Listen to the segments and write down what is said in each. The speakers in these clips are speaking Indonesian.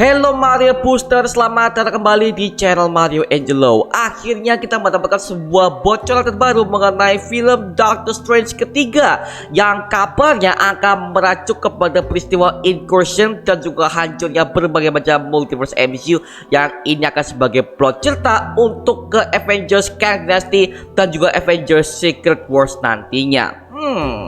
Hello Mario Booster, selamat datang kembali di channel Mario Angelo. Akhirnya kita mendapatkan sebuah bocoran terbaru mengenai film Doctor Strange ketiga yang kabarnya akan merajuk kepada peristiwa incursion dan juga hancurnya berbagai macam multiverse MCU, yang ini akan sebagai plot cerita untuk ke Avengers Kang Dynasty dan juga Avengers Secret Wars nantinya.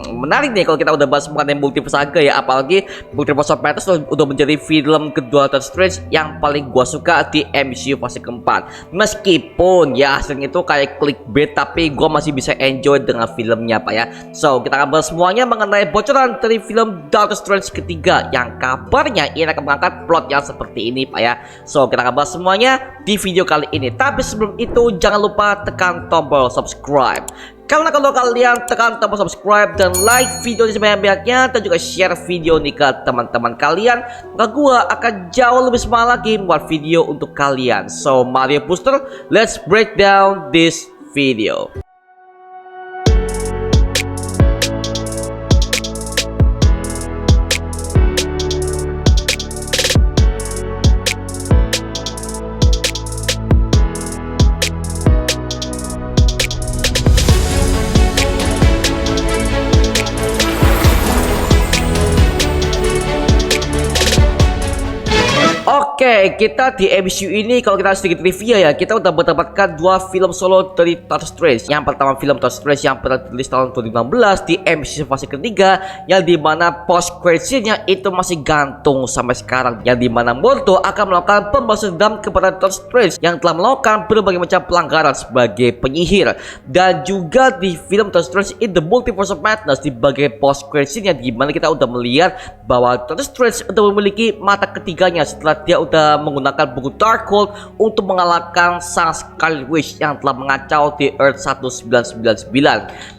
Menarik nih kalau kita udah bahas mengenai multiverse saga ya, apalagi Multiverse of Madness udah menjadi film kedua Doctor Strange yang paling gua suka di MCU fase keempat. Meskipun ya hasilnya itu kayak clickbait, tapi gua masih bisa enjoy dengan filmnya Pak ya. So kita akan bahas semuanya mengenai bocoran dari film Doctor Strange ketiga yang kabarnya ini akan mengangkat plot yang seperti ini Pak ya. So kita akan bahas semuanya di video kali ini. Tapi sebelum itu jangan lupa tekan tombol subscribe. Karena kalau kalian tekan tombol subscribe dan like video ini sebanyak-banyaknya dan juga share video ini ke teman-teman kalian, maka gua akan jauh lebih semangat lagi buat video untuk kalian. So Mario Booster, let's break down this video. Oke, kita di MCU ini kalau kita sedikit trivia ya, kita udah mendapatkan dua film solo dari Doctor Strange. Yang pertama film Doctor Strange yang pernah dirilis tahun 2016 di MCU fase ketiga, yang dimana post credit scene-nya itu masih gantung sampai sekarang, yang dimana Mordo akan melakukan pembalas dendam kepada Doctor Strange yang telah melakukan berbagai macam pelanggaran sebagai penyihir. Dan juga di film Doctor Strange in the Multiverse of Madness di bagian post credit scene, yang dimana kita udah melihat bahwa Doctor Strange udah memiliki mata ketiganya setelah dia udah menggunakan buku Darkhold untuk mengalahkan sang Scarlet Witch yang telah mengacau di Earth 1999.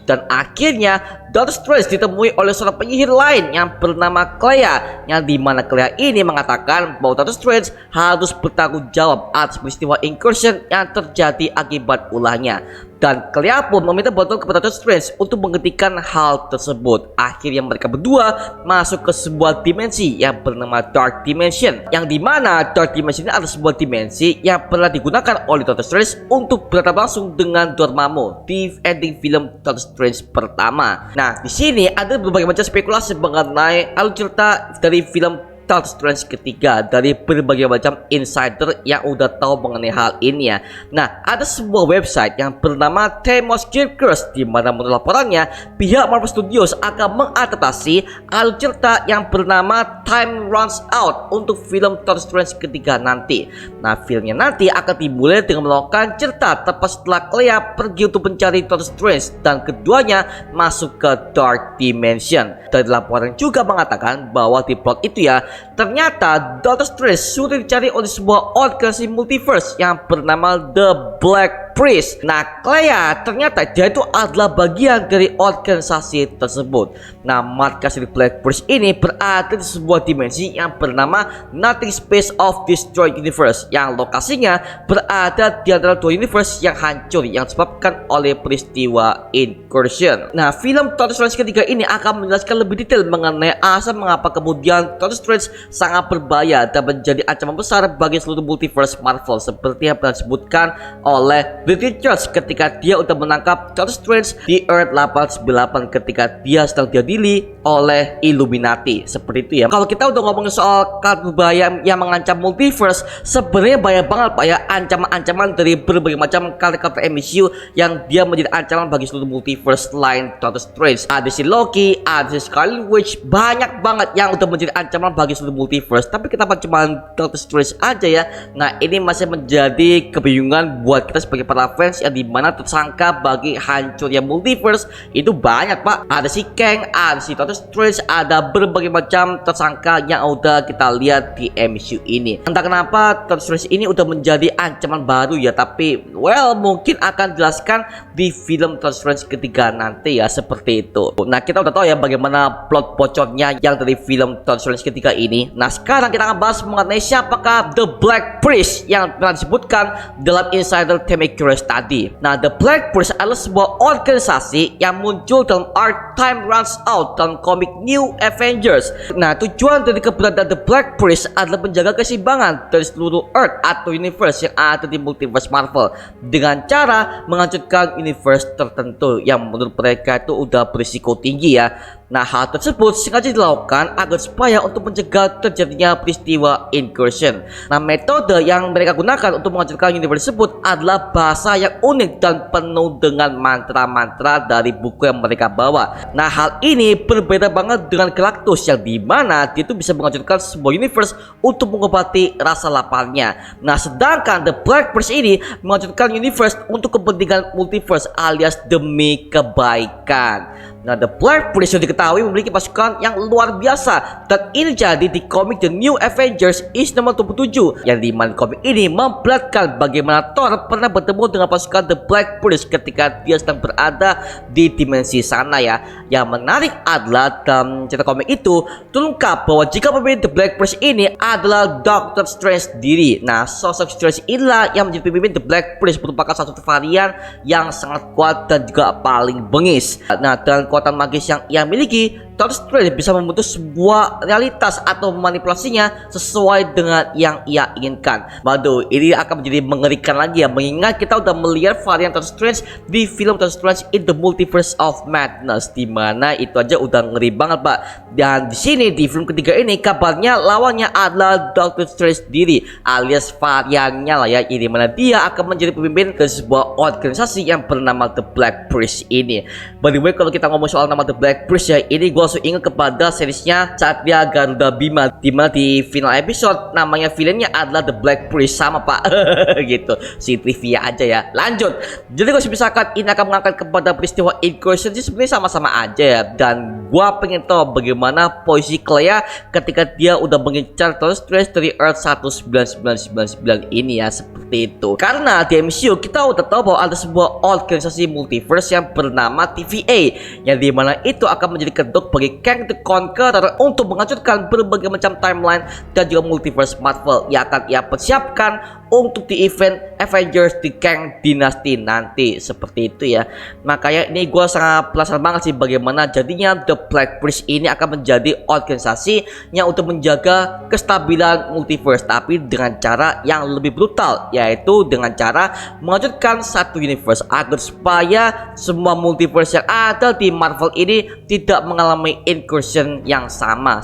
Dan akhirnya Doctor Strange ditemui oleh seorang penyihir lain yang bernama Clea, yang dimana Clea ini mengatakan bahwa Doctor Strange harus bertanggung jawab atas peristiwa incursion yang terjadi akibat ulahnya. Dan Clea pun meminta bantuan kepada Doctor Strange untuk menghentikan hal tersebut. Akhirnya mereka berdua masuk ke sebuah dimensi yang bernama Dark Dimension, yang dimana Dark Dimension ini adalah sebuah dimensi yang pernah digunakan oleh Doctor Strange untuk berhadapan langsung dengan Dormammu di ending film Doctor Strange pertama. Nah, di sini ada berbagai macam spekulasi mengenai alur cerita dari film Doctor Strange ketiga dari berbagai macam insider yang udah tahu mengenai hal ini ya. Nah, ada sebuah website yang bernama Themos Kirkers, di mana menurut laporannya pihak Marvel Studios akan mengadaptasi alur cerita yang bernama Time Runs Out untuk film Doctor Strange ketiga nanti. Nah, filmnya nanti akan dimulai dengan melakukan cerita tepat setelah Clea pergi untuk mencari Doctor Strange dan keduanya masuk ke Dark Dimension. Dari laporan juga mengatakan bahwa di plot itu ya, ternyata Doctor Strange sudah dicari oleh sebuah organisasi multiverse yang bernama The Black Priest. Nah, Clea ternyata dia itu adalah bagian dari organisasi tersebut. Nah, markas dari Black Priest ini berada di sebuah dimensi yang bernama Nothing Space of Destroyed Universe, yang lokasinya berada di antara dua universe yang hancur yang disebabkan oleh peristiwa incursion. Nah, film Doctor Strange ketiga ini akan menjelaskan lebih detail mengenai alasan mengapa kemudian Doctor Strange sangat berbahaya dan menjadi ancaman besar bagi seluruh multiverse Marvel, seperti yang pernah disebutkan oleh British Church ketika dia untuk menangkap Doctor Strange di Earth 898 ketika dia sedang diadili oleh Illuminati. Seperti itu ya. Kalau kita udah ngomongin soal berbahaya yang mengancam multiverse, sebenarnya banyak banget Pak ya ancaman-ancaman dari berbagai macam karakter MCU yang dia menjadi ancaman bagi seluruh multiverse lain Doctor Strange. Ada si Loki, ada si Scarlet Witch, banyak banget yang udah menjadi ancaman bagi seluruh multiverse. Tapi kenapa cuma Doctor Strange aja ya? Nah, ini masih menjadi kebingungan buat kita sebagai para fans, yang dimana tersangka bagi hancurnya multiverse itu banyak Pak. Ada si Kang, ada si Doctor Strange, ada berbagai macam tersangka yang udah kita lihat di MCU ini. Entah kenapa Doctor Strange ini udah menjadi ancaman baru ya, tapi well mungkin akan dijelaskan di film Doctor Strange ketiga nanti ya, seperti itu. Nah, kita udah tahu ya bagaimana plot bocornya yang dari film Doctor Strange ketiga ini. Nah, sekarang kita akan bahas mengenai siapakah The Black Priest yang pernah disebutkan dalam Insider Themyscirus tadi. Nah, The Black Priest adalah sebuah organisasi yang muncul dalam arc Time Runs Out dalam komik New Avengers. Nah, tujuan dari keberadaan The Black Priest adalah menjaga keseimbangan dari seluruh Earth atau universe yang ada di multiverse Marvel dengan cara menghancurkan universe tertentu yang menurut mereka itu udah berisiko tinggi ya. Nah, hal tersebut sengaja dilakukan agar supaya untuk mencegah terjadinya peristiwa incursion. Nah, metode yang mereka gunakan untuk menghancurkan universe tersebut adalah bahasa yang unik dan penuh dengan mantra-mantra dari buku yang mereka bawa. Nah, hal ini berbeda banget dengan Galactus yang dimana dia itu bisa menghancurkan sebuah universe untuk mengobati rasa laparnya. Nah, sedangkan The Black Priest ini menghancurkan universe untuk kepentingan multiverse alias demi kebaikan. Nah, The Black Priest diketahui memiliki pasukan yang luar biasa dan ini jadi di komik The New Avengers issue nomor 27 yang dimana komik ini memperlihatkan bagaimana Thor pernah bertemu dengan pasukan The Black Priest ketika dia sedang berada di dimensi sana ya. Yang menarik adalah dalam cerita komik itu terungkap bahwa jika pemimpin The Black Priest ini adalah Doctor Strange sendiri. Nah, sosok Strange inilah yang menjadi pemimpin The Black Priest, merupakan satu varian yang sangat kuat dan juga paling bengis. Nah, dan kekuatan magis yang ia miliki, Doctor Strange bisa membentuk sebuah realitas atau memanipulasinya sesuai dengan yang ia inginkan. Waduh, ini akan menjadi mengerikan lagi ya, mengingat kita udah melihat varian Doctor Strange di film Doctor Strange in the Multiverse of Madness, dimana itu aja udah ngeri banget pak. Dan di sini di film ketiga ini kabarnya lawannya adalah Doctor Strange sendiri alias variannya lah ya, ini mana dia akan menjadi pemimpin ke sebuah organisasi yang bernama The Black Priest ini. By the way, kalau kita ngomong soal nama The Black Priest ya, ini gue langsung ingat kepada seriesnya Satria Garuda Bima, dimana di final episode namanya villainnya adalah The Black Priest sama pak. Gitu, si trivia aja ya. Lanjut, jadi kalau misalkan ini akan mengangkat kepada peristiwa incursion sih sebenarnya sama-sama aja ya. Dan gue pengen tahu bagaimana posisi Clea ketika dia udah mengincar Doctor Strange dari Earth 19999 ini ya, seperti itu. Karena di MCU kita udah tahu bahwa ada sebuah organisasi multiverse yang bernama TVA, yang dimana itu akan menjadi kedok bagi Kang the Conqueror untuk menghancurkan berbagai macam timeline dan juga multiverse Marvel yang akan ia persiapkan untuk di event Avengers di Kang Dynasty nanti, seperti itu ya. Makanya ini gue sangat penasaran banget sih bagaimana jadinya The Black Priest ini akan menjadi organisasi yang untuk menjaga kestabilan multiverse, tapi dengan cara yang lebih brutal, yaitu dengan cara menghancurkan satu universe agar supaya semua multiverse yang ada di Marvel ini tidak mengalami incursion yang sama.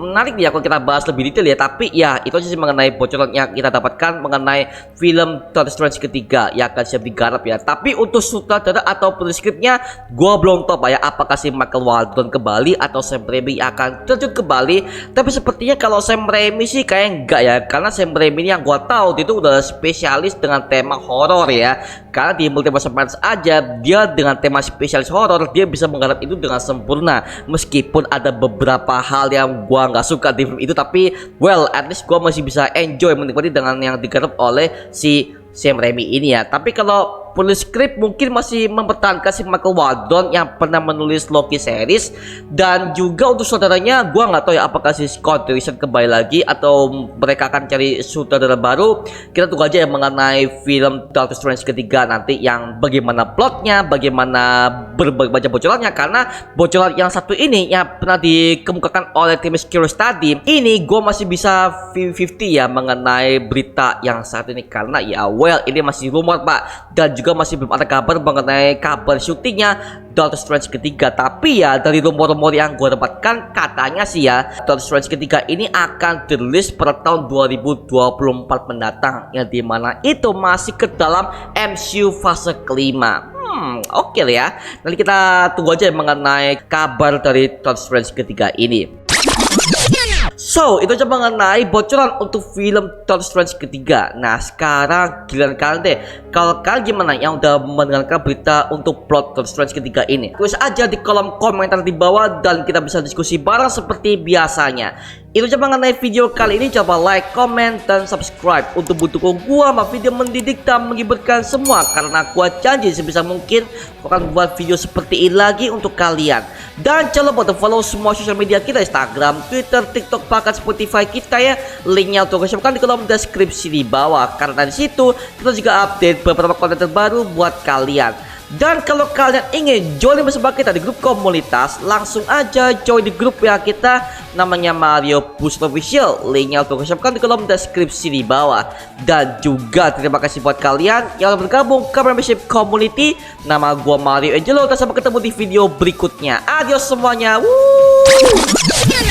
Menarik ya kalau kita bahas lebih detail ya, tapi ya itu aja sih mengenai bocoran yang kita dapatkan mengenai film Doctor Strange ketiga yang akan siap digarap ya. Tapi untuk sutradara atau penuliskripnya gue belum tahu pak ya, apakah si Michael Waldron kembali atau Sam Raimi akan terjun kembali. Tapi sepertinya kalau Sam Raimi sih kayak enggak ya, karena Sam Raimi ini yang gue tahu itu udah spesialis dengan tema horor ya. Karena di Multiverse of Madness aja dia dengan tema spesialis horor dia bisa menggarap itu dengan sempurna. Meskipun ada beberapa hal yang gua nggak suka di film itu, tapi well at least gua masih bisa enjoy menikmati dengan yang digarap oleh si Sam Raimi ini ya. Tapi kalau penulis skrip mungkin masih mempertahankan si Michael Waldron yang pernah menulis Loki series. Dan juga untuk saudaranya gua nggak tahu ya apakah si Scott Derrickson kembali lagi atau mereka akan cari sutradara baru. Kita tunggu aja ya mengenai film Doctor Strange ketiga nanti, yang bagaimana plotnya, bagaimana berbagai macam bocorannya. Karena bocoran yang satu ini yang pernah dikemukakan oleh Themyscirus tadi, ini gue masih bisa 50-50 ya mengenai berita yang saat ini, karena ya well ini masih rumor pak, dan juga masih belum ada kabar mengenai kabar syutingnya Doctor Strange ketiga. Tapi ya dari rumor-rumor yang gue dapatkan katanya sih ya Doctor Strange ketiga ini akan dirilis pada tahun 2024 mendatang, yang dimana itu masih ke dalam MCU fase kelima. Oke lah ya, nanti kita tunggu aja mengenai kabar dari Doctor Strange ketiga ini. So, itu aja mengenai bocoran untuk film Doctor Strange ketiga. Nah, sekarang giliran kalian deh. Kalau kalian gimana yang udah mendengarkan berita untuk plot Doctor Strange ketiga ini? Tulis aja di kolom komentar di bawah dan kita bisa diskusi bareng seperti biasanya. Itu aja mengenai video kali ini. Coba like, comment, dan subscribe untuk mendukung gua sama video mendidik dan mengibarkan semua. Karena gua janji sebisa mungkin gua akan buat video seperti ini lagi untuk kalian. Dan jangan lupa untuk follow semua sosial media kita, Instagram, Twitter, TikTok, bahkan Spotify kita ya. Linknya untuk siapkan di kolom deskripsi di bawah. Karena di situ kita juga update beberapa konten terbaru buat kalian. Dan kalau kalian ingin join bersama kita di grup komunitas, langsung aja join di grup ya kita, namanya Mario Push Official. Linknya untuk siapkan di kolom deskripsi di bawah. Dan juga terima kasih buat kalian yang bergabung ke membership community. Nama gua Mario Angelo. Dan sampai ketemu di video berikutnya. Adios semuanya. Woo!